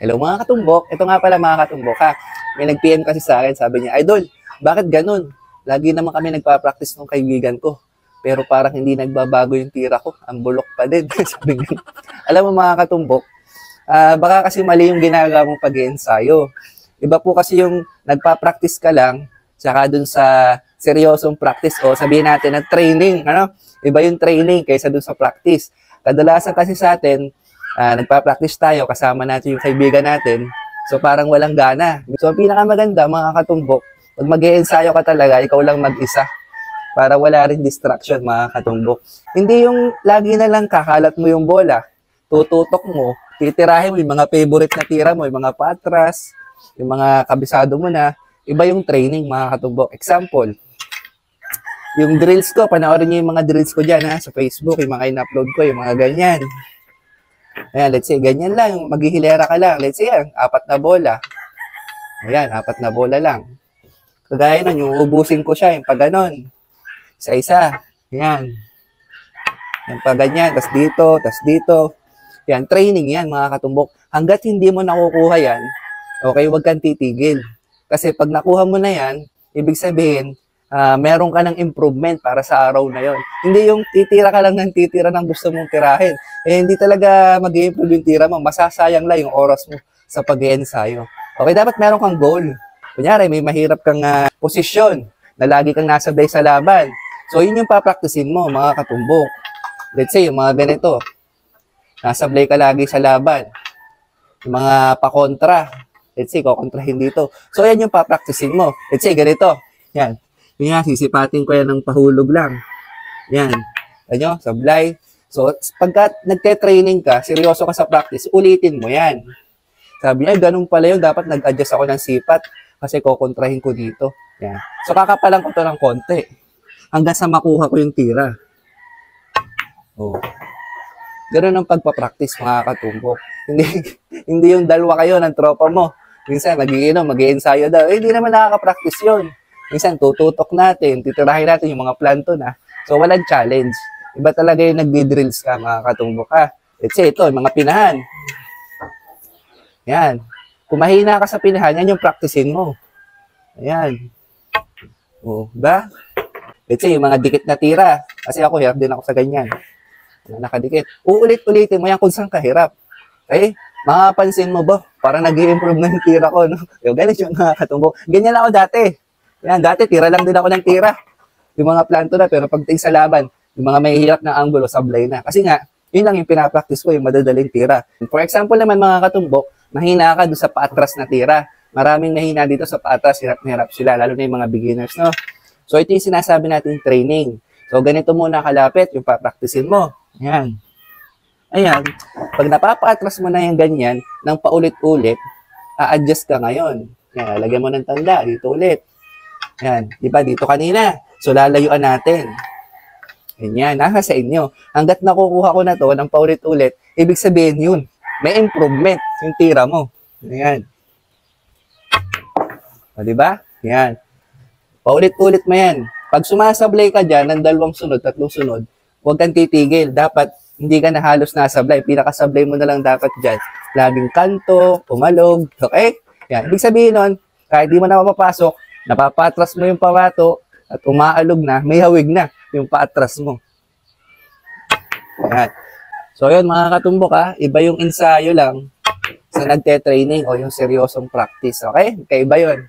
Hello mga katumbok. Ito nga pala mga katumbok ha. May nag-PM kasi sa akin, sabi niya, Idol, bakit ganun? Lagi naman kami nagpa-practice ng kaibigan ko. Pero parang hindi nagbabago yung tira ko. Ang bulok pa din. Sabi niya. Alam mo mga katumbok, baka kasi mali yung ginagawa mong pag-iensayo. Iba po kasi yung nagpa-practice ka lang, saka dun sa seryosong practice o sabihin natin na training. Ano? Iba yung training kaysa dun sa practice. Kadalasan kasi sa atin, nagpa-practice tayo, kasama natin yung kaibigan natin, so parang walang gana. So ang pinakamaganda mga katumbok, pag mag-e-ensayo ka talaga, ikaw lang mag-isa, para wala rin distraction mga katumbok. Hindi yung lagi na lang kakalat mo yung bola, tututok mo, titirahin mo yung mga favorite na tira mo, yung mga patras, yung mga kabisado mo na, iba yung training mga katumbok. Example, yung drills ko, panoorin niyo yung mga drills ko dyan sa Facebook, yung mga in-upload ko, yung mga ganyan. Ayan, let's say, ganyan lang. Maghihilera ka lang. Let's say, 4 na bola. Ayan, 4 na bola lang. Kagaya nun, yung ubusin ko siya, yung pag ganon. Isa-isa. Ayan. Yung pag ganyan, tas dito. Ayan, training yan, mga katumbok. Hanggat hindi mo nakukuha yan, okay, huwag kang titigil. Kasi pag nakuha mo na yan, ibig sabihin, meron ka ng improvement para sa araw na yon. Hindi yung titira ka lang ng titira ng gusto mong tirahin. Hindi talaga mag-i-improve yung tira mo. Masasayang lang yung oras mo sa pag-iensayo. Okay, dapat meron kang goal. Kunyari, may mahirap kang posisyon na lagi kang nasablay sa laban. So, yun yung papraktisin mo, mga katumbok. Let's say, yung mga ganito. Nasablay ka lagi sa laban. Yung mga pakontra. Let's say, kukontrahin dito. So, yan yung papraktisin mo. Let's say, ganito. Yan. Yan, sisipatin ko yan ng pahulog lang. Yan. Ano? Sablay. So, pagka nagte-training ka, seryoso ka sa practice, ulitin mo yan. Sabi niya, ganun pala yun. Dapat nag-adjust ako ng sipat kasi kukontrahin ko dito. Yan. So, kakapalan ko to ng konti hanggang sa makuha ko yung tira. Oh. Ganun ang pagpapractice, mga katumbok. Hindi yung dalawa kayo ng tropa mo. Minsan, mag-iinom, mag-i-ensayo daw. Hindi naman nakaka-practice yun. Minsan, tututok natin, titirahin natin yung mga planto na. So, walang challenge. Iba talaga yung nagdi-drills ka, mga katumbok ka. Let's say, ito, mga pinahan. Yan. Kung mahina ka sa pinahan, yan yung practicein mo. Ayan. O, ba? Let's say, yung mga dikit na tira. Kasi ako, hirap din ako sa ganyan. Nakadikit. Uulit-ulitin mo yan kung saan kahirap. Okay? Makapansin mo ba? Parang nag-i-improve na yung tira ko. No? Yung ganit yung mga katumbok. Ganyan ako dati. Yan, dati tira lang din ako ng tira. Yung mga planto na, pero pagdating sa laban, yung mga may hirap na angulo, sablay na. Kasi nga, yun lang yung pinapractice ko, yung madadaling tira. For example naman mga katumbok, mahina ka doon sa paatras na tira. Maraming mahina dito sa paatras, hirap na hirap sila, lalo na yung mga beginners, no? So ito yung sinasabi natin training. So ganito muna kalapit, yung papracticein mo. Ayan. Ayan. Pag napapaatras mo na yung ganyan, ng paulit-ulit, a-adjust ka ngayon. Yan, lagyan mo ng tanda, dito ulit. Yan, di ba? Dito kanina. So, lalayuan natin. Yan, nasa sa inyo. Hanggat nakukuha ko na to ng paulit-ulit, ibig sabihin yun, may improvement yung tira mo. Yan. O, di ba? Yan. Paulit-ulit mo yan. Pag sumasablay ka dyan ng 2 sunod, 3 sunod, huwag kang titigil. Dapat hindi ka na halos nasablay. Pinakasablay mo na lang dapat dyan. Laging kanto, pumalog. Okay? Yan. Ibig sabihin nun, kahit di mo na mapapasok, napapatras mo yung pawato at umaalog na, may hawig na yung paatras mo. Yan. So yun mga katumbok iba yung ensayo lang sa nagte-training o yung seryosong practice. Okay? Kaiba yun.